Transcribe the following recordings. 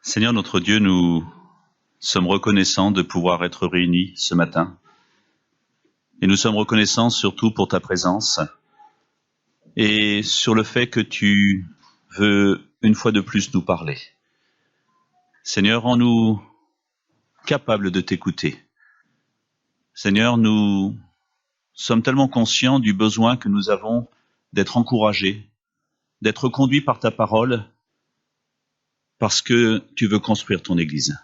Seigneur notre Dieu, nous sommes reconnaissants de pouvoir être réunis ce matin. Et nous sommes reconnaissants surtout pour ta présence et sur le fait que tu veux une fois de plus nous parler. Seigneur, rends-nous capables de t'écouter. Seigneur, nous sommes tellement conscients du besoin que nous avons d'être encouragés, d'être conduits par ta parole, parce que tu veux construire ton Église.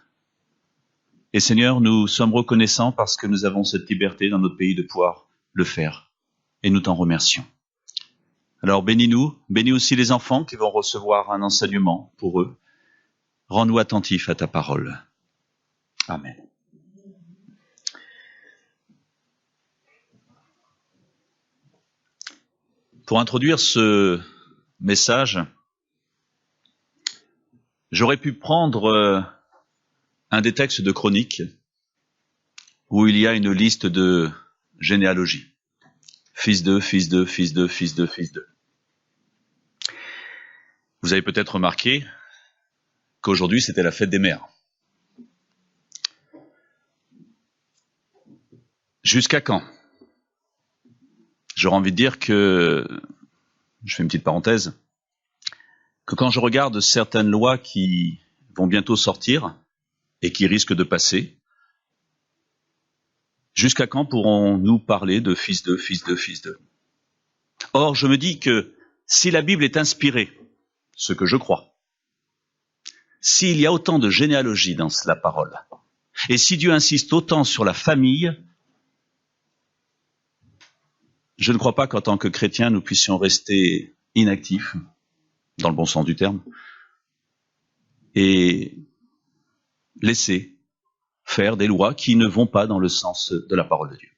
Et Seigneur, nous sommes reconnaissants parce que nous avons cette liberté dans notre pays de pouvoir le faire. Et nous t'en remercions. Alors bénis-nous, bénis aussi les enfants qui vont recevoir un enseignement pour eux. Rends-nous attentifs à ta parole. Amen. Pour introduire ce message, j'aurais pu prendre un des textes de Chroniques où il y a une liste de généalogie. Fils de, fils de, fils de, fils de, fils de. Vous avez peut-être remarqué qu'aujourd'hui c'était la fête des mères. Jusqu'à quand? J'aurais envie de dire que, je fais une petite parenthèse, que quand je regarde certaines lois qui vont bientôt sortir et qui risquent de passer, jusqu'à quand pourrons-nous parler de fils de, fils de, fils de? Or, je me dis que si la Bible est inspirée, ce que je crois, s'il y a autant de généalogie dans la parole, et si Dieu insiste autant sur la famille, je ne crois pas qu'en tant que chrétiens, nous puissions rester inactifs, dans le bon sens du terme, et laisser faire des lois qui ne vont pas dans le sens de la parole de Dieu.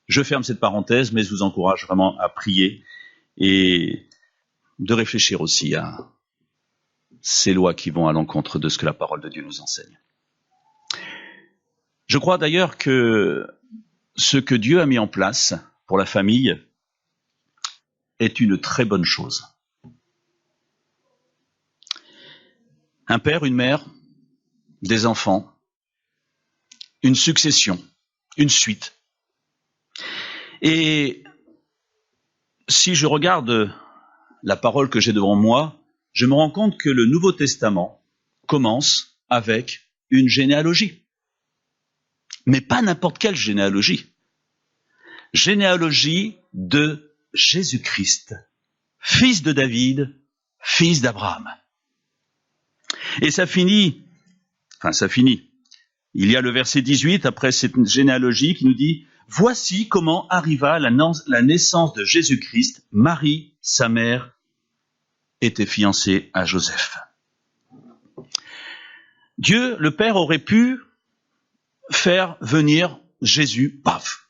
Je ferme cette parenthèse, mais je vous encourage vraiment à prier et de réfléchir aussi à ces lois qui vont à l'encontre de ce que la parole de Dieu nous enseigne. Je crois d'ailleurs que ce que Dieu a mis en place pour la famille est une très bonne chose. Un père, une mère, des enfants, une succession, une suite. Et si je regarde la parole que j'ai devant moi, je me rends compte que le Nouveau Testament commence avec une généalogie. Mais pas n'importe quelle généalogie. Généalogie de Jésus-Christ, fils de David, fils d'Abraham. Et ça finit. Il y a le verset 18, après cette généalogie, qui nous dit « Voici comment arriva la naissance de Jésus-Christ. Marie, sa mère, était fiancée à Joseph. » Dieu, le Père, aurait pu faire venir Jésus, paf,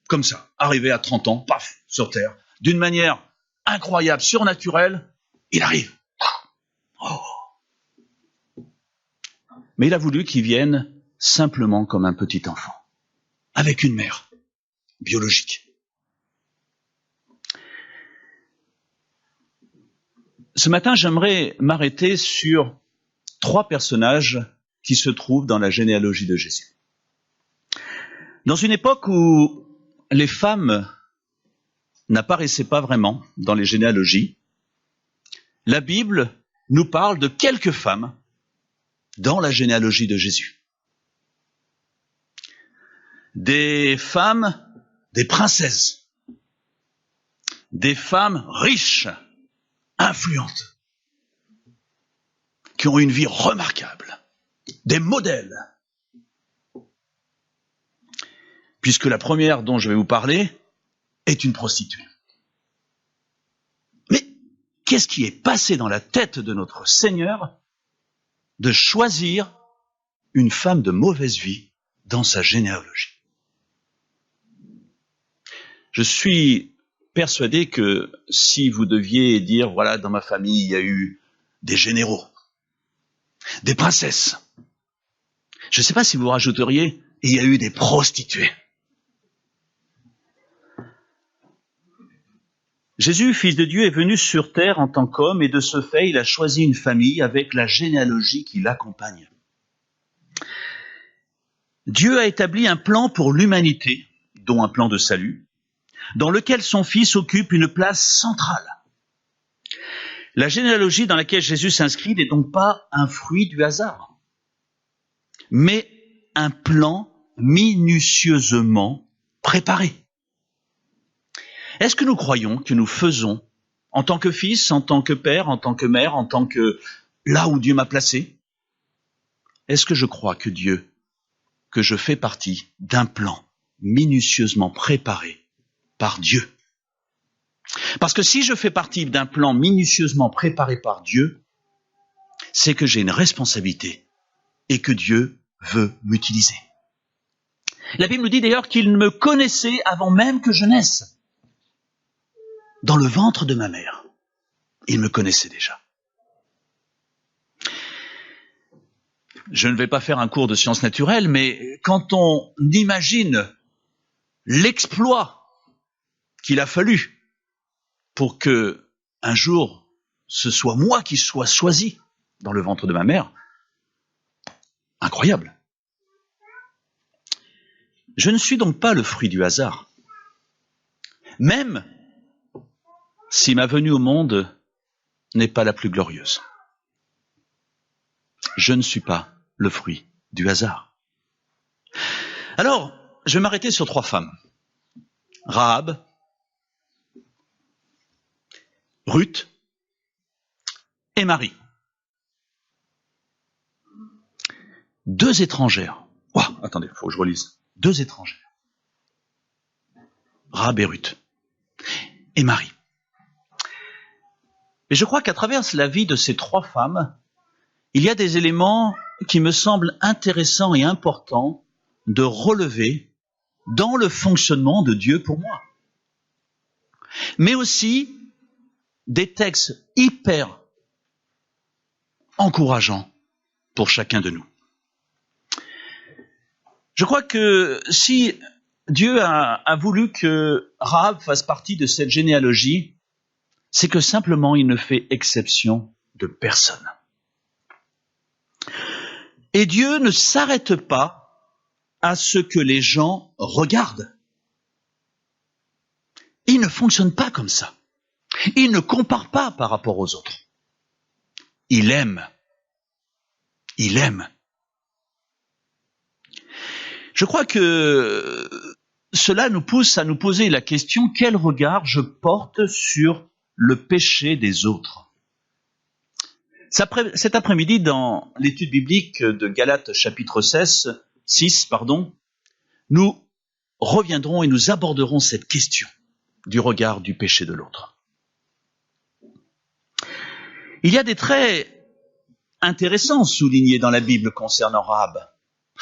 comme ça, arriver à 30 ans, paf, sur terre, d'une manière incroyable, surnaturelle, il arrive. Oh. Mais il a voulu qu'il vienne simplement comme un petit enfant, avec une mère biologique. Ce matin, j'aimerais m'arrêter sur 3 personnages qui se trouvent dans la généalogie de Jésus. Dans une époque où les femmes n'apparaissaient pas vraiment dans les généalogies, la Bible nous parle de quelques femmes dans la généalogie de Jésus. Des femmes, des princesses, des femmes riches, influentes, qui ont une vie remarquable, des modèles. Puisque la première dont je vais vous parler est une prostituée. Mais qu'est-ce qui est passé dans la tête de notre Seigneur de choisir une femme de mauvaise vie dans sa généalogie? Je suis persuadé que si vous deviez dire, voilà, dans ma famille, il y a eu des généraux, des princesses, je ne sais pas si vous rajouteriez, il y a eu des prostituées. Jésus, fils de Dieu, est venu sur terre en tant qu'homme et de ce fait, il a choisi une famille avec la généalogie qui l'accompagne. Dieu a établi un plan pour l'humanité, dont un plan de salut, dans lequel son Fils occupe une place centrale. La généalogie dans laquelle Jésus s'inscrit n'est donc pas un fruit du hasard, mais un plan minutieusement préparé. Est-ce que nous croyons que nous faisons, en tant que fils, en tant que père, en tant que mère, en tant que là où Dieu m'a placé, est-ce que je crois que je fais partie d'un plan minutieusement préparé par Dieu? Parce que si je fais partie d'un plan minutieusement préparé par Dieu, c'est que j'ai une responsabilité et que Dieu veut m'utiliser. La Bible nous dit d'ailleurs qu'il me connaissait avant même que je naisse. Dans le ventre de ma mère, il me connaissait déjà. Je ne vais pas faire un cours de sciences naturelles, mais quand on imagine l'exploit qu'il a fallu pour que un jour ce soit moi qui sois choisi dans le ventre de ma mère, incroyable. Je ne suis donc pas le fruit du hasard. Même si ma venue au monde n'est pas la plus glorieuse. Je ne suis pas le fruit du hasard. Alors, je vais m'arrêter sur 3 femmes. Rahab, Ruth et Marie. 2 étrangères. Oh, attendez, il faut que je relise. 2 étrangères. Rahab et Ruth. Et Marie. Mais je crois qu'à travers la vie de ces 3 femmes, il y a des éléments qui me semblent intéressants et importants de relever dans le fonctionnement de Dieu pour moi. Mais aussi des textes hyper encourageants pour chacun de nous. Je crois que si Dieu a voulu que Rahab fasse partie de cette généalogie, c'est que simplement il ne fait exception de personne. Et Dieu ne s'arrête pas à ce que les gens regardent. Il ne fonctionne pas comme ça. Il ne compare pas par rapport aux autres. Il aime. Il aime. Je crois que cela nous pousse à nous poser la question, quel regard je porte sur le péché des autres? Cet après-midi, dans l'étude biblique de Galates chapitre 6, nous reviendrons et nous aborderons cette question du regard du péché de l'autre. Il y a des traits intéressants soulignés dans la Bible concernant Rahab.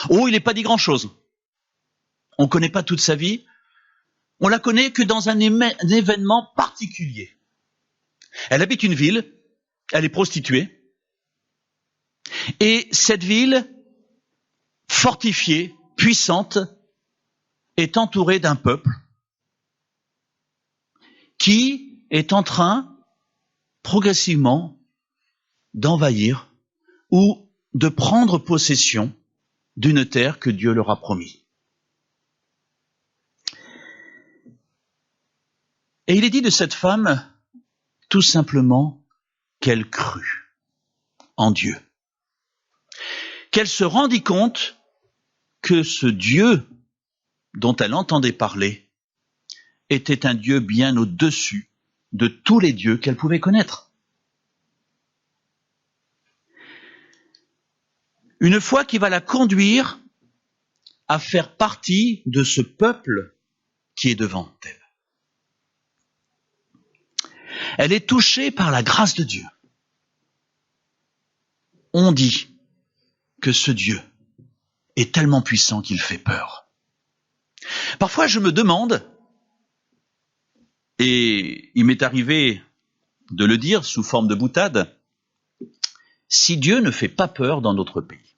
Oh, il n'est pas dit grand-chose. On ne connaît pas toute sa vie. On la connaît que dans un événement particulier. Elle habite une ville, elle est prostituée, et cette ville, fortifiée, puissante, est entourée d'un peuple qui est en train, progressivement, d'envahir ou de prendre possession d'une terre que Dieu leur a promise. Et il est dit de cette femme, tout simplement, qu'elle crut en Dieu. Qu'elle se rendit compte que ce Dieu dont elle entendait parler était un Dieu bien au-dessus de tous les dieux qu'elle pouvait connaître. Une foi qui va la conduire à faire partie de ce peuple qui est devant elle. Elle est touchée par la grâce de Dieu. On dit que ce Dieu est tellement puissant qu'il fait peur. Parfois, je me demande, et il m'est arrivé de le dire sous forme de boutade, si Dieu ne fait pas peur dans notre pays.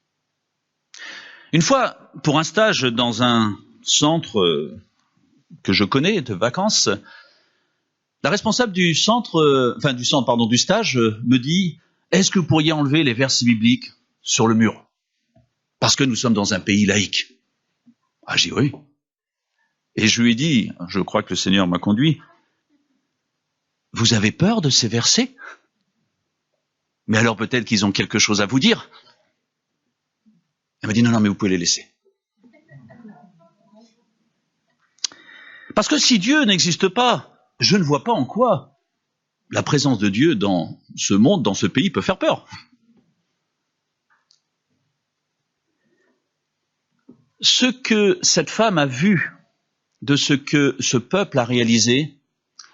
Une fois, pour un stage dans un centre que je connais de vacances, la responsable du stage me dit « Est-ce que vous pourriez enlever les versets bibliques sur le mur ?» Parce que nous sommes dans un pays laïque. Ah, j'ai dit oui. Et je lui ai dit, je crois que le Seigneur m'a conduit, vous avez peur de ces versets? Mais alors peut-être qu'ils ont quelque chose à vous dire. Elle m'a dit, non, mais vous pouvez les laisser. Parce que si Dieu n'existe pas, je ne vois pas en quoi la présence de Dieu dans ce monde, dans ce pays, peut faire peur. Ce que cette femme a vu de ce que ce peuple a réalisé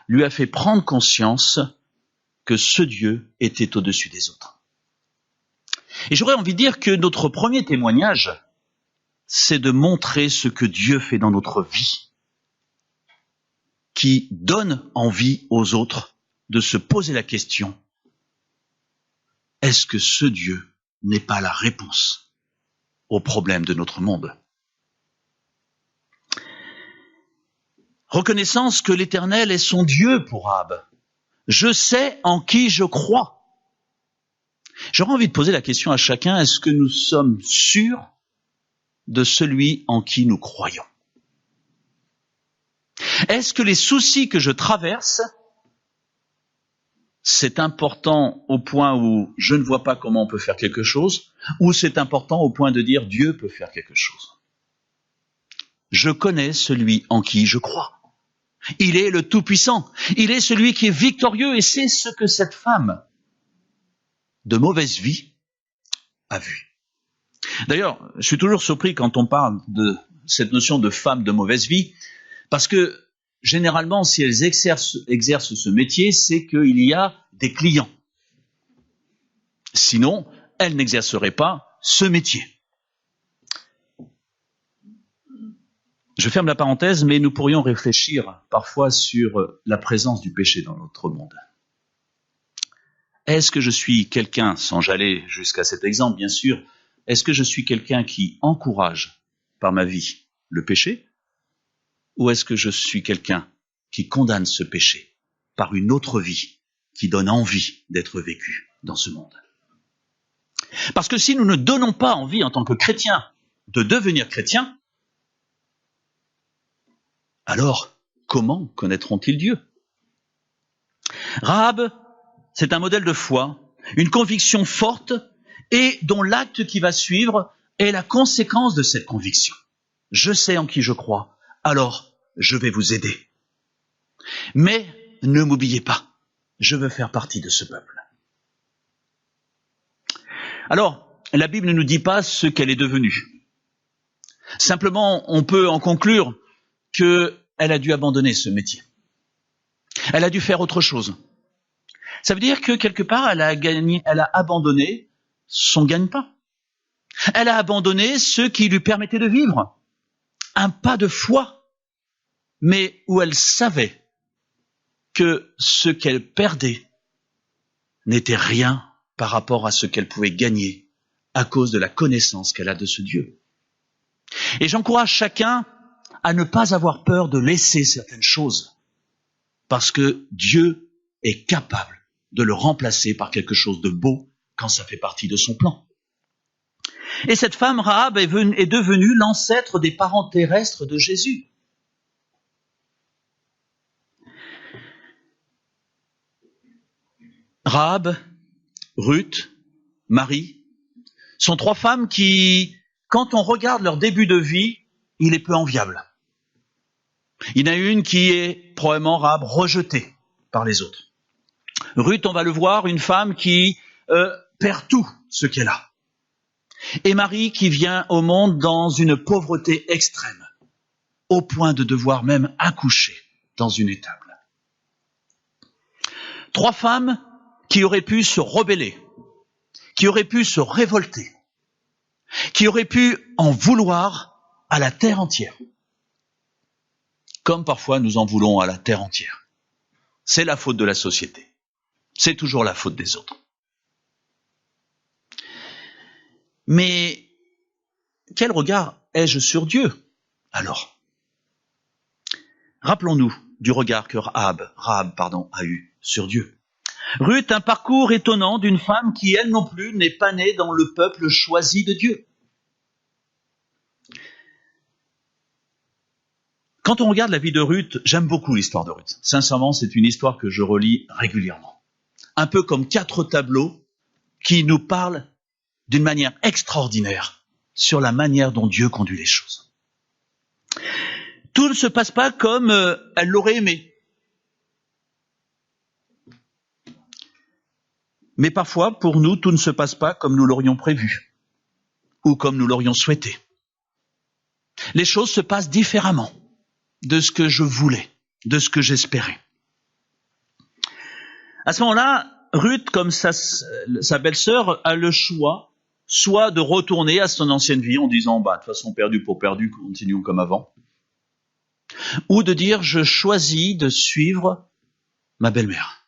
lui a fait prendre conscience que ce Dieu était au-dessus des autres. Et j'aurais envie de dire que notre premier témoignage, c'est de montrer ce que Dieu fait dans notre vie, qui donne envie aux autres de se poser la question, est-ce que ce Dieu n'est pas la réponse aux problèmes de notre monde? Reconnaissance que l'Éternel est son Dieu pour Rahab. Je sais en qui je crois. J'aurais envie de poser la question à chacun, est-ce que nous sommes sûrs de celui en qui nous croyons? Est-ce que les soucis que je traverse, c'est important au point où je ne vois pas comment on peut faire quelque chose, ou c'est important au point de dire Dieu peut faire quelque chose? Je connais celui en qui je crois. Il est le Tout-Puissant. Il est celui qui est victorieux et c'est ce que cette femme de mauvaise vie a vu. D'ailleurs, je suis toujours surpris quand on parle de cette notion de femme de mauvaise vie, parce que généralement, si elles exercent ce métier, c'est qu'il y a des clients. Sinon, elles n'exerceraient pas ce métier. Je ferme la parenthèse, mais nous pourrions réfléchir parfois sur la présence du péché dans notre monde. Est-ce que je suis quelqu'un, sans aller jusqu'à cet exemple bien sûr, est-ce que je suis quelqu'un qui encourage par ma vie le péché? Ou est-ce que je suis quelqu'un qui condamne ce péché par une autre vie qui donne envie d'être vécue dans ce monde? Parce que si nous ne donnons pas envie en tant que chrétiens de devenir chrétiens, alors comment connaîtront-ils Dieu? Rahab, c'est un modèle de foi, une conviction forte et dont l'acte qui va suivre est la conséquence de cette conviction. Je sais en qui je crois, alors je vais vous aider. Mais ne m'oubliez pas, je veux faire partie de ce peuple. Alors, la Bible ne nous dit pas ce qu'elle est devenue. Simplement, on peut en conclure qu'elle a dû abandonner ce métier. Elle a dû faire autre chose. Ça veut dire que quelque part, elle a abandonné son gagne-pain. Elle a abandonné ce qui lui permettait de vivre. Un pas de foi, mais où elle savait que ce qu'elle perdait n'était rien par rapport à ce qu'elle pouvait gagner à cause de la connaissance qu'elle a de ce Dieu. Et j'encourage chacun à ne pas avoir peur de laisser certaines choses, parce que Dieu est capable de le remplacer par quelque chose de beau quand ça fait partie de son plan. Et cette femme, Rahab, est devenue l'ancêtre des parents terrestres de Jésus. Rahab, Ruth, Marie, sont trois femmes qui, quand on regarde leur début de vie, il est peu enviable. Il y en a une qui est probablement Rahab rejetée par les autres. Ruth, on va le voir, une femme qui perd tout ce qu'elle a. Et Marie qui vient au monde dans une pauvreté extrême, au point de devoir même accoucher dans une étable. Trois femmes qui auraient pu se rebeller, qui auraient pu se révolter, qui auraient pu en vouloir à la terre entière. Comme parfois nous en voulons à la terre entière. C'est la faute de la société. C'est toujours la faute des autres. Mais quel regard ai-je sur Dieu, alors? Rappelons-nous du regard que Rahab a eu sur Dieu. Ruth, un parcours étonnant d'une femme qui, elle non plus, n'est pas née dans le peuple choisi de Dieu. Quand on regarde la vie de Ruth, j'aime beaucoup l'histoire de Ruth. Sincèrement, c'est une histoire que je relis régulièrement. Un peu comme 4 tableaux qui nous parlent d'une manière extraordinaire sur la manière dont Dieu conduit les choses. Tout ne se passe pas comme elle l'aurait aimé. Mais parfois, pour nous, tout ne se passe pas comme nous l'aurions prévu ou comme nous l'aurions souhaité. Les choses se passent différemment de ce que je voulais, de ce que j'espérais. À ce moment-là, Ruth, comme sa belle-sœur, a le choix, soit de retourner à son ancienne vie en disant, de toute façon, perdu pour perdu, continuons comme avant, ou de dire, je choisis de suivre ma belle-mère.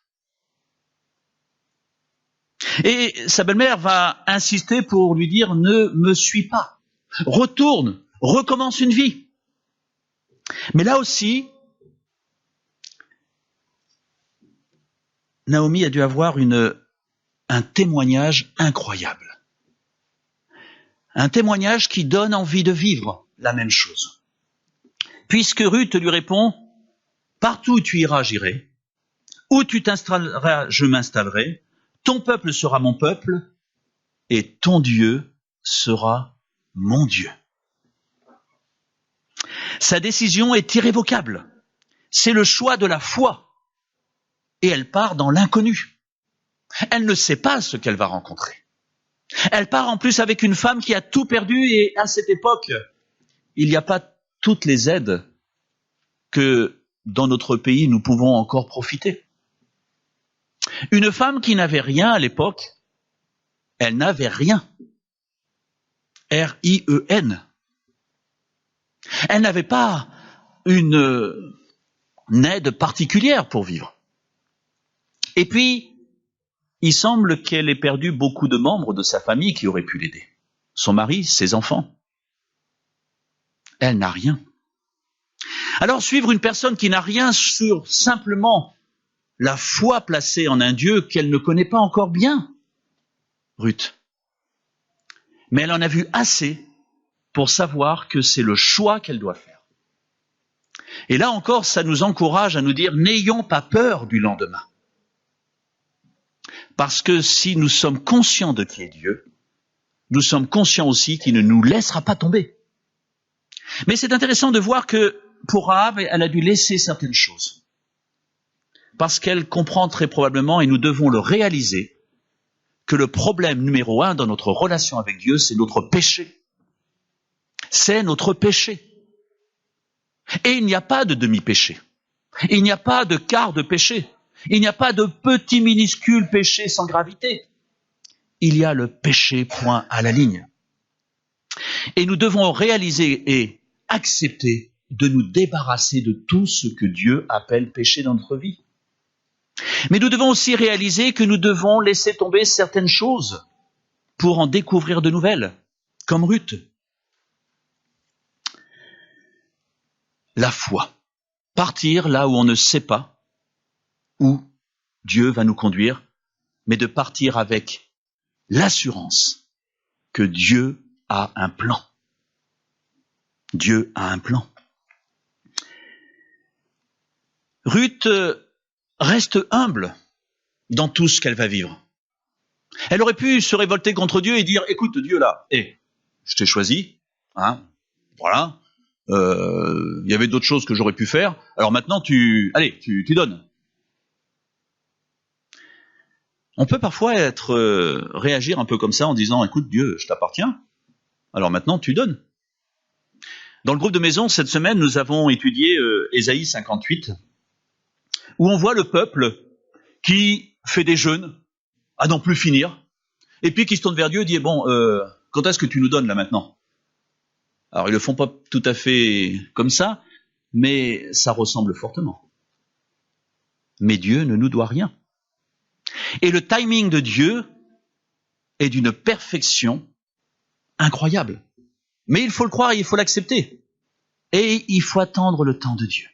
Et sa belle-mère va insister pour lui dire, ne me suis pas, retourne, recommence une vie. Mais là aussi, Naomi a dû avoir un témoignage incroyable. Un témoignage qui donne envie de vivre la même chose. Puisque Ruth lui répond, partout où tu iras, j'irai. Où tu t'installeras, je m'installerai. Ton peuple sera mon peuple et ton Dieu sera mon Dieu. Sa décision est irrévocable. C'est le choix de la foi. Et elle part dans l'inconnu. Elle ne sait pas ce qu'elle va rencontrer. Elle part en plus avec une femme qui a tout perdu et à cette époque, il n'y a pas toutes les aides que dans notre pays nous pouvons encore profiter. Une femme qui n'avait rien à l'époque, elle n'avait rien. R-I-E-N. Elle n'avait pas une aide particulière pour vivre. Et puis, il semble qu'elle ait perdu beaucoup de membres de sa famille qui auraient pu l'aider. Son mari, ses enfants. Elle n'a rien. Alors, suivre une personne qui n'a rien sur simplement la foi placée en un Dieu qu'elle ne connaît pas encore bien, Ruth. Mais elle en a vu assez pour savoir que c'est le choix qu'elle doit faire. Et là encore, ça nous encourage à nous dire, n'ayons pas peur du lendemain. Parce que si nous sommes conscients de qui est Dieu, nous sommes conscients aussi qu'il ne nous laissera pas tomber. Mais c'est intéressant de voir que pour Rahab, elle a dû laisser certaines choses. Parce qu'elle comprend très probablement, et nous devons le réaliser, que le problème numéro 1 dans notre relation avec Dieu, c'est notre péché. C'est notre péché. Et il n'y a pas de demi-péché. Il n'y a pas de quart de péché. Il n'y a pas de petit minuscule péché sans gravité. Il y a le péché, point à la ligne. Et nous devons réaliser et accepter de nous débarrasser de tout ce que Dieu appelle péché dans notre vie. Mais nous devons aussi réaliser que nous devons laisser tomber certaines choses pour en découvrir de nouvelles, comme Ruth. La foi. Partir là où on ne sait pas où Dieu va nous conduire, mais de partir avec l'assurance que Dieu a un plan. Dieu a un plan. Ruth reste humble dans tout ce qu'elle va vivre. Elle aurait pu se révolter contre Dieu et dire, écoute Dieu là, je t'ai choisi, voilà, il y avait d'autres choses que j'aurais pu faire, alors maintenant tu donnes. On peut parfois réagir un peu comme ça en disant, écoute Dieu, je t'appartiens, alors maintenant tu donnes. Dans le groupe de maison, cette semaine, nous avons étudié Ésaïe 58, où on voit le peuple qui fait des jeûnes à n'en plus finir, et puis qui se tourne vers Dieu et dit, quand est-ce que tu nous donnes là maintenant? Alors ils le font pas tout à fait comme ça, mais ça ressemble fortement. Mais Dieu ne nous doit rien. Et le timing de Dieu est d'une perfection incroyable. Mais il faut le croire et il faut l'accepter. Et il faut attendre le temps de Dieu.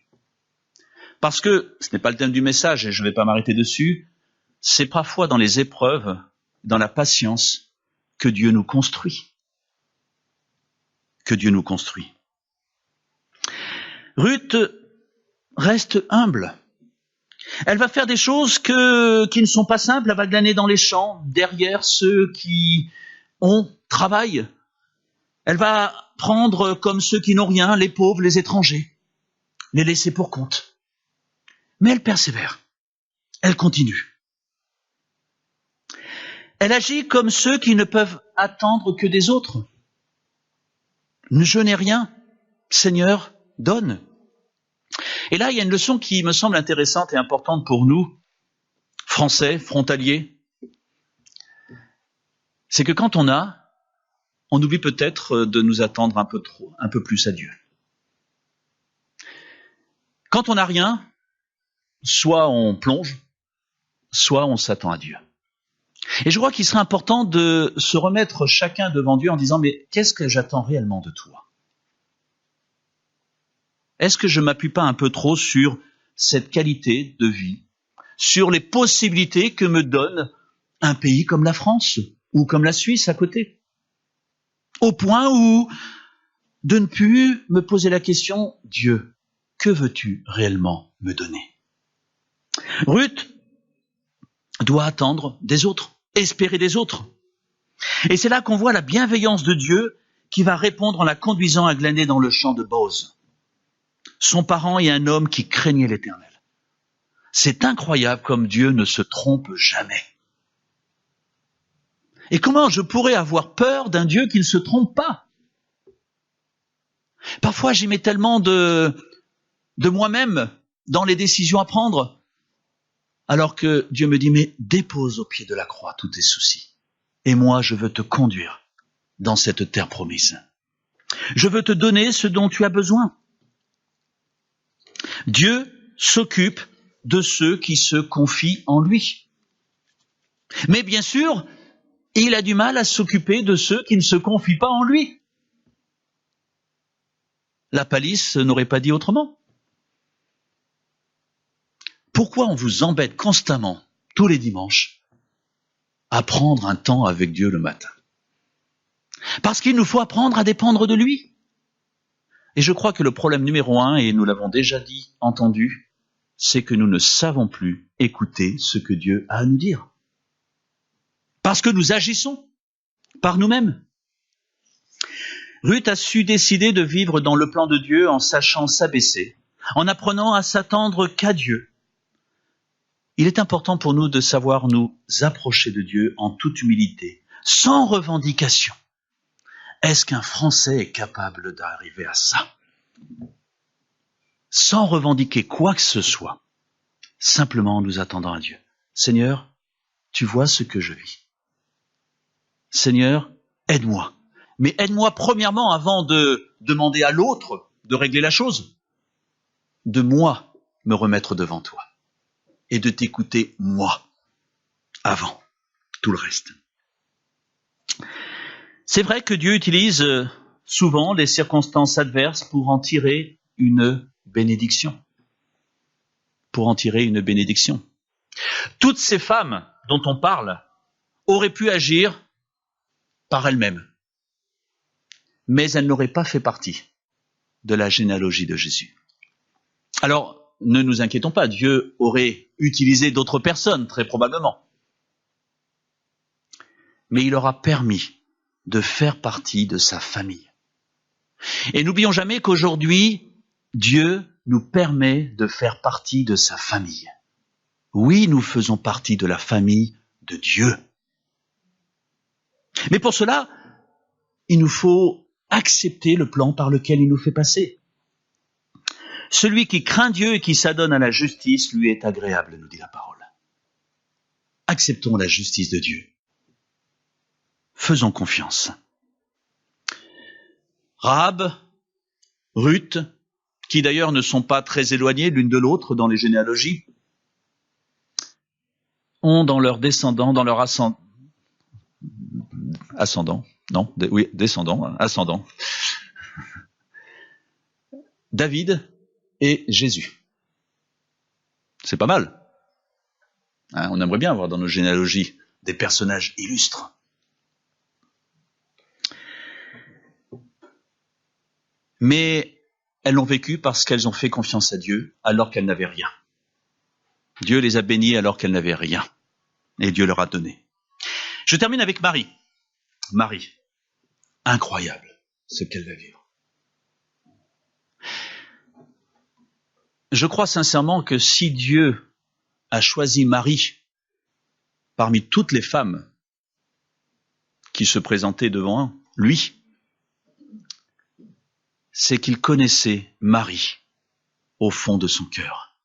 Parce que, ce n'est pas le thème du message et je ne vais pas m'arrêter dessus, c'est parfois dans les épreuves, dans la patience, que Dieu nous construit. Que Dieu nous construit. Ruth reste humble. Elle va faire des choses qui ne sont pas simples. Elle va glaner dans les champs, derrière ceux qui ont travail. Elle va prendre comme ceux qui n'ont rien, les pauvres, les étrangers, les laisser pour compte. Mais elle persévère. Elle continue. Elle agit comme ceux qui ne peuvent attendre que des autres. Je n'ai rien, Seigneur, donne. Et là, il y a une leçon qui me semble intéressante et importante pour nous, Français, frontaliers. C'est que quand on oublie peut-être de nous attendre un peu plus à Dieu. Quand on n'a rien, soit on plonge, soit on s'attend à Dieu. Et je crois qu'il serait important de se remettre chacun devant Dieu en disant « Mais qu'est-ce que j'attends réellement de toi ?» Est-ce que je ne m'appuie pas un peu trop sur cette qualité de vie, sur les possibilités que me donne un pays comme la France ou comme la Suisse à côté, au point où de ne plus me poser la question « Dieu, que veux-tu réellement me donner ?» Ruth doit attendre des autres, espérer des autres. Et c'est là qu'on voit la bienveillance de Dieu qui va répondre en la conduisant à glaner dans le champ de Boz. Son parent est un homme qui craignait l'Éternel. C'est incroyable comme Dieu ne se trompe jamais. Et comment je pourrais avoir peur d'un Dieu qui ne se trompe pas? Parfois, j'y mets tellement de moi-même dans les décisions à prendre, alors que Dieu me dit, mais dépose au pied de la croix tous tes soucis. Et moi, je veux te conduire dans cette terre promise. Je veux te donner ce dont tu as besoin. Dieu s'occupe de ceux qui se confient en lui. Mais bien sûr, il a du mal à s'occuper de ceux qui ne se confient pas en lui. La palisse n'aurait pas dit autrement. Pourquoi on vous embête constamment, tous les dimanches, à prendre un temps avec Dieu le matin? Parce qu'il nous faut apprendre à dépendre de lui. Et je crois que le problème numéro 1, et nous l'avons déjà entendu, c'est que nous ne savons plus écouter ce que Dieu a à nous dire. Parce que nous agissons par nous-mêmes. Ruth a su décider de vivre dans le plan de Dieu en sachant s'abaisser, en apprenant à s'attendre qu'à Dieu. Il est important pour nous de savoir nous approcher de Dieu en toute humilité, sans revendication. Est-ce qu'un Français est capable d'arriver à ça? Sans revendiquer quoi que ce soit, simplement en nous attendant à Dieu. Seigneur, tu vois ce que je vis. Seigneur, aide-moi. Mais aide-moi premièrement, avant de demander à l'autre de régler la chose, de moi me remettre devant toi et de t'écouter moi avant tout le reste. C'est vrai que Dieu utilise souvent les circonstances adverses pour en tirer une bénédiction. Pour en tirer une bénédiction. Toutes ces femmes dont on parle auraient pu agir par elles-mêmes, mais elles n'auraient pas fait partie de la généalogie de Jésus. Alors, ne nous inquiétons pas, Dieu aurait utilisé d'autres personnes, très probablement. Mais il leur a permis de faire partie de sa famille. Et n'oublions jamais qu'aujourd'hui, Dieu nous permet de faire partie de sa famille. Oui, nous faisons partie de la famille de Dieu. Mais pour cela, il nous faut accepter le plan par lequel il nous fait passer. Celui qui craint Dieu et qui s'adonne à la justice lui est agréable, nous dit la parole. Acceptons la justice de Dieu. Faisons confiance. Rahab, Ruth, qui d'ailleurs ne sont pas très éloignées l'une de l'autre dans les généalogies, ont dans leurs descendants, dans leur ascendant, David et Jésus. C'est pas mal. Hein, on aimerait bien avoir dans nos généalogies des personnages illustres. Mais elles l'ont vécu parce qu'elles ont fait confiance à Dieu alors qu'elles n'avaient rien. Dieu les a bénies alors qu'elles n'avaient rien. Et Dieu leur a donné. Je termine avec Marie. Marie, incroyable ce qu'elle va vivre. Je crois sincèrement que si Dieu a choisi Marie parmi toutes les femmes qui se présentaient devant lui, c'est qu'il connaissait Marie au fond de son cœur.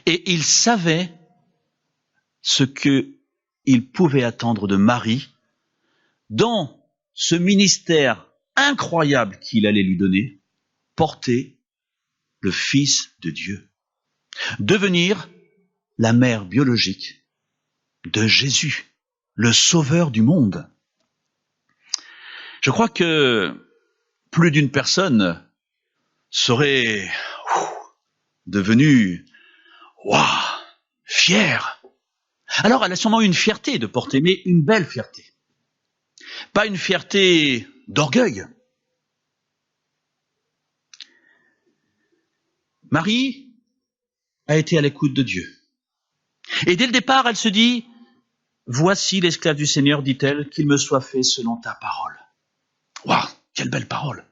Et il savait ce qu'il pouvait attendre de Marie dans ce ministère incroyable qu'il allait lui donner, porter le Fils de Dieu, devenir la mère biologique de Jésus, le Sauveur du monde. Je crois que plus d'une personne serait devenue fière. Alors, elle a sûrement une fierté de porter, mais une belle fierté. Pas une fierté d'orgueil. Marie a été à l'écoute de Dieu. Et dès le départ, elle se dit, « Voici l'esclave du Seigneur, dit-elle, qu'il me soit fait selon ta parole. » Waouh, quelle belle parole.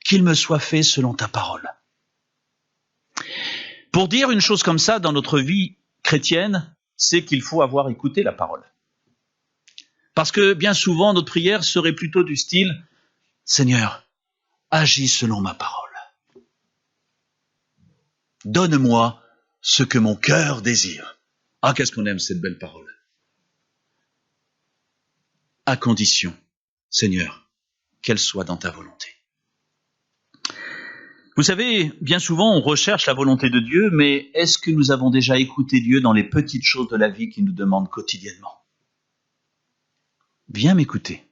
Qu'il me soit fait selon ta parole. Pour dire une chose comme ça dans notre vie chrétienne, c'est qu'il faut avoir écouté la parole. Parce que bien souvent, notre prière serait plutôt du style « Seigneur, agis selon ma parole. Donne-moi ce que mon cœur désire. » Ah, qu'est-ce qu'on aime cette belle parole. À condition, Seigneur, qu'elle soit dans ta volonté. Vous savez, bien souvent, on recherche la volonté de Dieu, mais est-ce que nous avons déjà écouté Dieu dans les petites choses de la vie qu'il nous demande quotidiennement ? Viens m'écouter.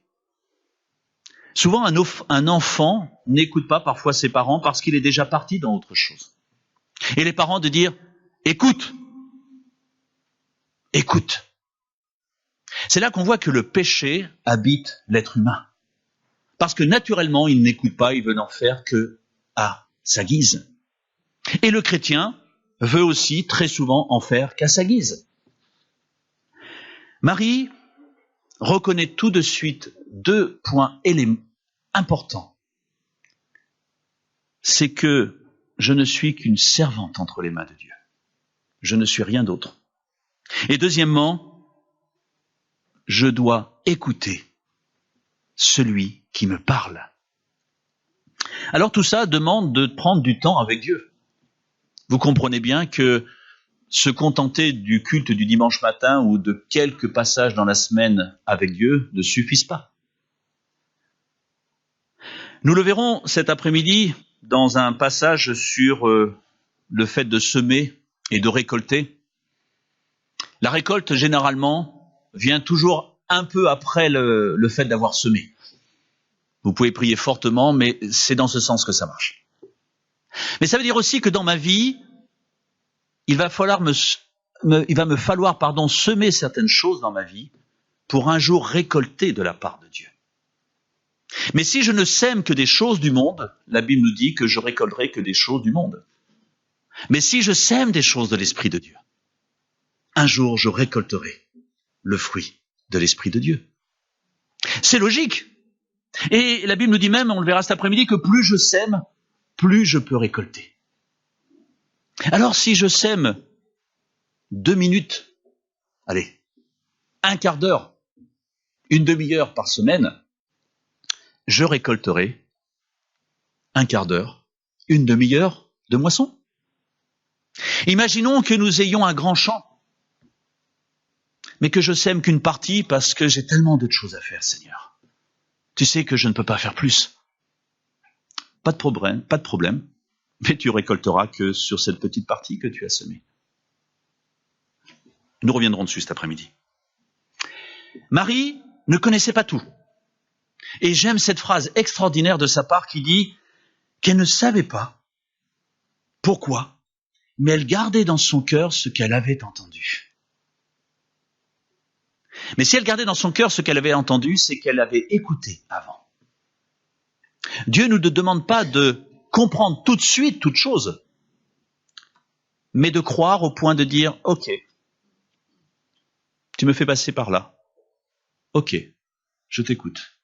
Souvent, un enfant n'écoute pas parfois ses parents parce qu'il est déjà parti dans autre chose. Et les parents de dire, écoute, écoute. C'est là qu'on voit que le péché habite l'être humain. Parce que naturellement, il n'écoute pas, il veut n'en faire que à sa guise. Et le chrétien veut aussi très souvent en faire qu'à sa guise. Marie reconnaît tout de suite deux points importants. C'est que je ne suis qu'une servante entre les mains de Dieu. Je ne suis rien d'autre. Et deuxièmement, je dois écouter celui qui me parle. Alors tout ça demande de prendre du temps avec Dieu. Vous comprenez bien que se contenter du culte du dimanche matin ou de quelques passages dans la semaine avec Dieu ne suffisent pas. Nous le verrons cet après-midi dans un passage sur le fait de semer et de récolter. La récolte, généralement, vient toujours un peu après le fait d'avoir semé. Vous pouvez prier fortement, mais c'est dans ce sens que ça marche. Mais ça veut dire aussi que dans ma vie, il va me falloir semer certaines choses dans ma vie pour un jour récolter de la part de Dieu. Mais si je ne sème que des choses du monde, la Bible nous dit que je récolterai que des choses du monde. Mais si je sème des choses de l'Esprit de Dieu, un jour je récolterai le fruit de l'Esprit de Dieu. C'est logique. Et la Bible nous dit même, on le verra cet après-midi, que plus je sème, plus je peux récolter. Alors si je sème 2 minutes, allez, un quart d'heure, une demi-heure par semaine, je récolterai un quart d'heure, une demi-heure de moisson. Imaginons que nous ayons un grand champ, mais que je sème qu'une partie parce que j'ai tellement d'autres choses à faire, Seigneur. Tu sais que je ne peux pas faire plus. Pas de problème, mais tu récolteras que sur cette petite partie que tu as semée. Nous reviendrons dessus cet après-midi. Marie ne connaissait pas tout. Et j'aime cette phrase extraordinaire de sa part qui dit qu'elle ne savait pas pourquoi, mais elle gardait dans son cœur ce qu'elle avait entendu. Mais si elle gardait dans son cœur ce qu'elle avait entendu, c'est qu'elle avait écouté avant. Dieu ne nous demande pas de comprendre tout de suite toute chose, mais de croire au point de dire « Ok, tu me fais passer par là. Ok, je t'écoute.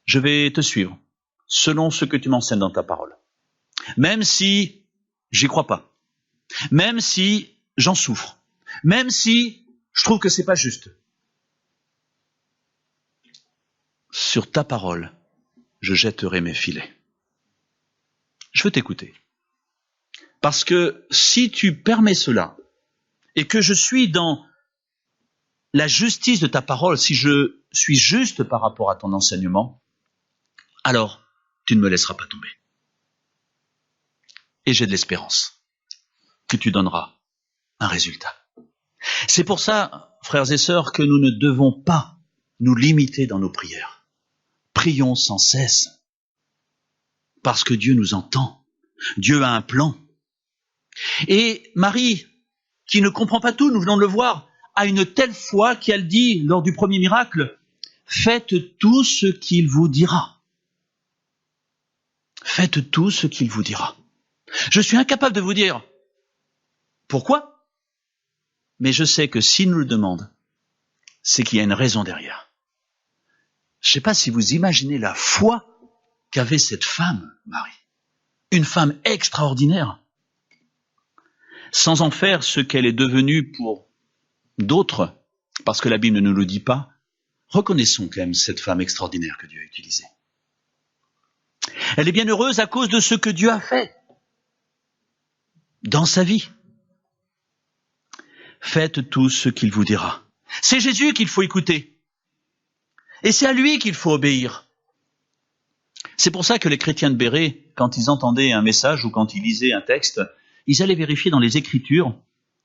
Je vais te suivre selon ce que tu m'enseignes dans ta parole. Même si j'y crois pas, même si j'en souffre, même si je trouve que c'est pas juste. Sur ta parole, je jetterai mes filets. Je veux t'écouter. Parce que si tu permets cela, et que je suis dans la justice de ta parole, si je suis juste par rapport à ton enseignement, alors tu ne me laisseras pas tomber. Et j'ai de l'espérance que tu donneras un résultat. C'est pour ça, frères et sœurs, que nous ne devons pas nous limiter dans nos prières. Prions sans cesse, parce que Dieu nous entend. Dieu a un plan. Et Marie, qui ne comprend pas tout, nous venons de le voir, a une telle foi qu'elle dit, lors du premier miracle, « Faites tout ce qu'il vous dira. » Faites tout ce qu'il vous dira. Je suis incapable de vous dire pourquoi, mais je sais que s'il nous le demande, c'est qu'il y a une raison derrière. Je ne sais pas si vous imaginez la foi qu'avait cette femme, Marie. Une femme extraordinaire, sans en faire ce qu'elle est devenue pour d'autres, parce que la Bible ne nous le dit pas. Reconnaissons quand même cette femme extraordinaire que Dieu a utilisée. Elle est bien heureuse à cause de ce que Dieu a fait dans sa vie. Faites tout ce qu'il vous dira. C'est Jésus qu'il faut écouter. Et c'est à lui qu'il faut obéir. C'est pour ça que les chrétiens de Béret, quand ils entendaient un message ou quand ils lisaient un texte, ils allaient vérifier dans les Écritures,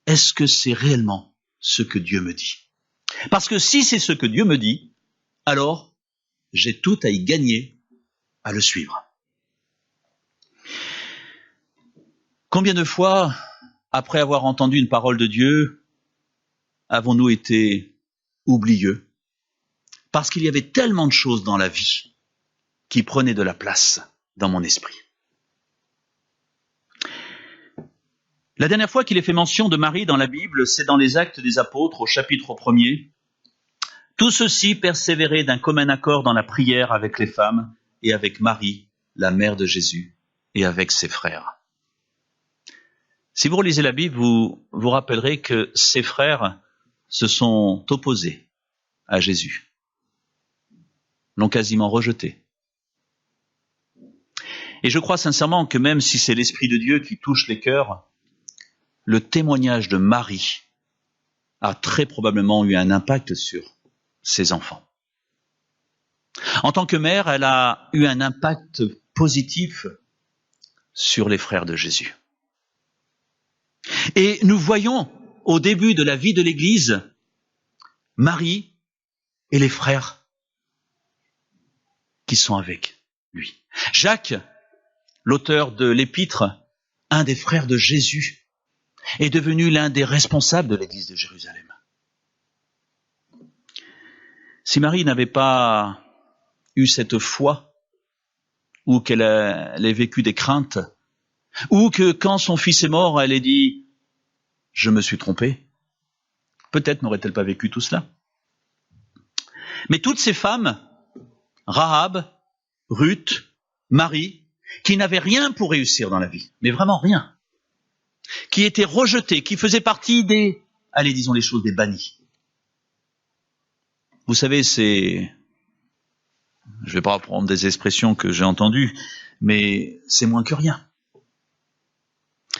est-ce que c'est réellement ce que Dieu me dit? Parce que si c'est ce que Dieu me dit, alors j'ai tout à y gagner à le suivre. Combien de fois, après avoir entendu une parole de Dieu, avons-nous été oublieux? Parce qu'il y avait tellement de choses dans la vie qui prenaient de la place dans mon esprit. La dernière fois qu'il est fait mention de Marie dans la Bible, c'est dans les Actes des Apôtres au chapitre 1er. Tout ceci persévérait d'un commun accord dans la prière avec les femmes et avec Marie, la mère de Jésus, et avec ses frères. Si vous relisez la Bible, vous vous rappellerez que ses frères se sont opposés à Jésus, l'ont quasiment rejeté. Et je crois sincèrement que même si c'est l'Esprit de Dieu qui touche les cœurs, le témoignage de Marie a très probablement eu un impact sur ses enfants. En tant que mère, elle a eu un impact positif sur les frères de Jésus. Et nous voyons au début de la vie de l'Église, Marie et les frères qui sont avec lui. Jacques, l'auteur de l'Épître, un des frères de Jésus, est devenu l'un des responsables de l'Église de Jérusalem. Si Marie n'avait pas eu cette foi, ou qu'elle ait vécu des craintes, ou que quand son fils est mort, elle ait dit « je me suis trompée », peut-être n'aurait-elle pas vécu tout cela. Mais toutes ces femmes, Rahab, Ruth, Marie, qui n'avaient rien pour réussir dans la vie, mais vraiment rien, qui étaient rejetées, qui faisaient partie des, allez disons les choses, des bannis. Vous savez, je vais pas reprendre des expressions que j'ai entendues, mais c'est moins que rien.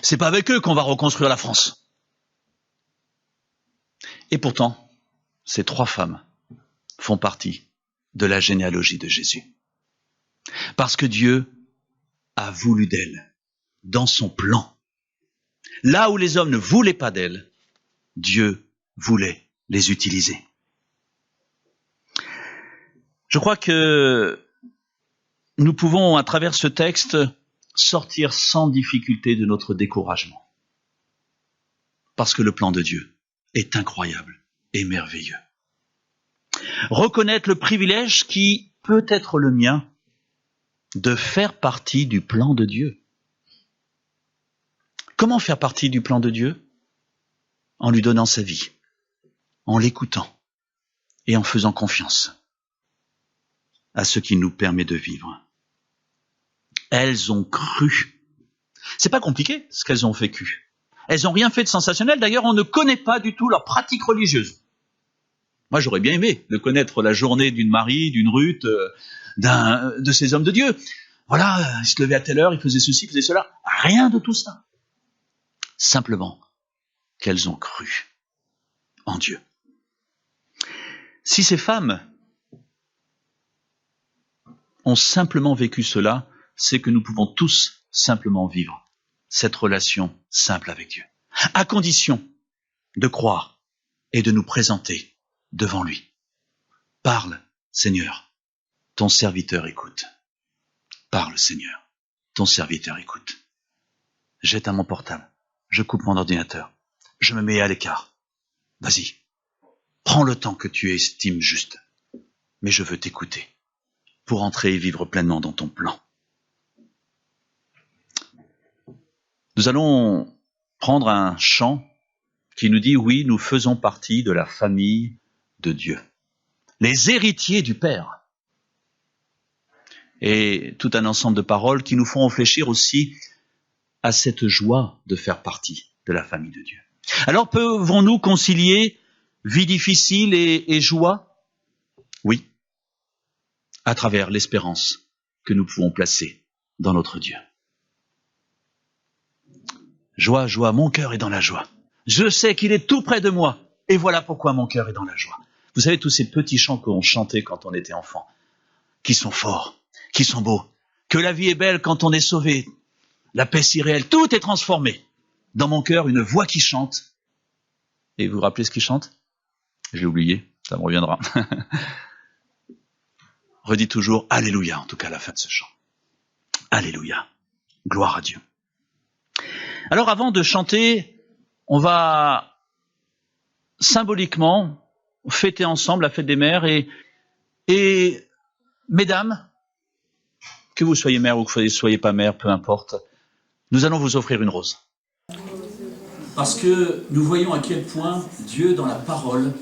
C'est pas avec eux qu'on va reconstruire la France. Et pourtant, ces trois femmes font partie de la généalogie de Jésus. Parce que Dieu a voulu d'elles, dans son plan. Là où les hommes ne voulaient pas d'elles, Dieu voulait les utiliser. Je crois que nous pouvons, à travers ce texte, sortir sans difficulté de notre découragement. Parce que le plan de Dieu est incroyable et merveilleux. Reconnaître le privilège qui peut être le mien de faire partie du plan de Dieu. Comment faire partie du plan de Dieu? En lui donnant sa vie, en l'écoutant et en faisant confiance à ce qu'il nous permet de vivre. Elles ont cru. C'est pas compliqué ce qu'elles ont vécu. Elles n'ont rien fait de sensationnel. D'ailleurs, on ne connaît pas du tout leur pratique religieuse. Moi, j'aurais bien aimé de connaître la journée d'une Marie, d'une Ruth, de ces hommes de Dieu. Voilà, ils se levaient à telle heure, ils faisaient ceci, ils faisaient cela. Rien de tout ça. Simplement qu'elles ont cru en Dieu. Si ces femmes ont simplement vécu cela, c'est que nous pouvons tous simplement vivre cette relation simple avec Dieu, à condition de croire et de nous présenter devant lui. Parle, Seigneur, ton serviteur écoute. Parle, Seigneur, ton serviteur écoute. J'éteins mon portable, je coupe mon ordinateur, je me mets à l'écart. Vas-y, prends le temps que tu estimes juste, mais je veux t'écouter pour entrer et vivre pleinement dans ton plan. Nous allons prendre un chant qui nous dit, oui, nous faisons partie de la famille de Dieu, les héritiers du Père. Et tout un ensemble de paroles qui nous font réfléchir aussi à cette joie de faire partie de la famille de Dieu. Alors, pouvons-nous concilier vie difficile et joie? Oui, à travers l'espérance que nous pouvons placer dans notre Dieu. Joie, joie, mon cœur est dans la joie. Je sais qu'il est tout près de moi, et voilà pourquoi mon cœur est dans la joie. Vous savez, tous ces petits chants qu'on chantait quand on était enfant, qui sont forts, qui sont beaux, que la vie est belle quand on est sauvé, la paix si réelle, tout est transformé. Dans mon cœur, une voix qui chante. Et vous vous rappelez ce qu'il chante? J'ai oublié, ça me reviendra. Redis toujours Alléluia, en tout cas à la fin de ce chant. Alléluia, gloire à Dieu. Alors avant de chanter, on va symboliquement fêter ensemble la fête des mères et mesdames, que vous soyez mère ou que vous ne soyez pas mère, peu importe, nous allons vous offrir une rose. Parce que nous voyons à quel point Dieu, dans la parole,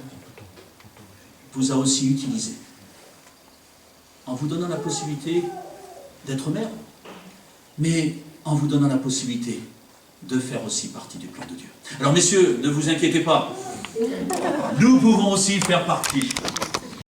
vous a aussi utilisé. En vous donnant la possibilité d'être mère, mais en vous donnant la possibilité de faire aussi partie du plan de Dieu. Alors messieurs, ne vous inquiétez pas, nous pouvons aussi faire partie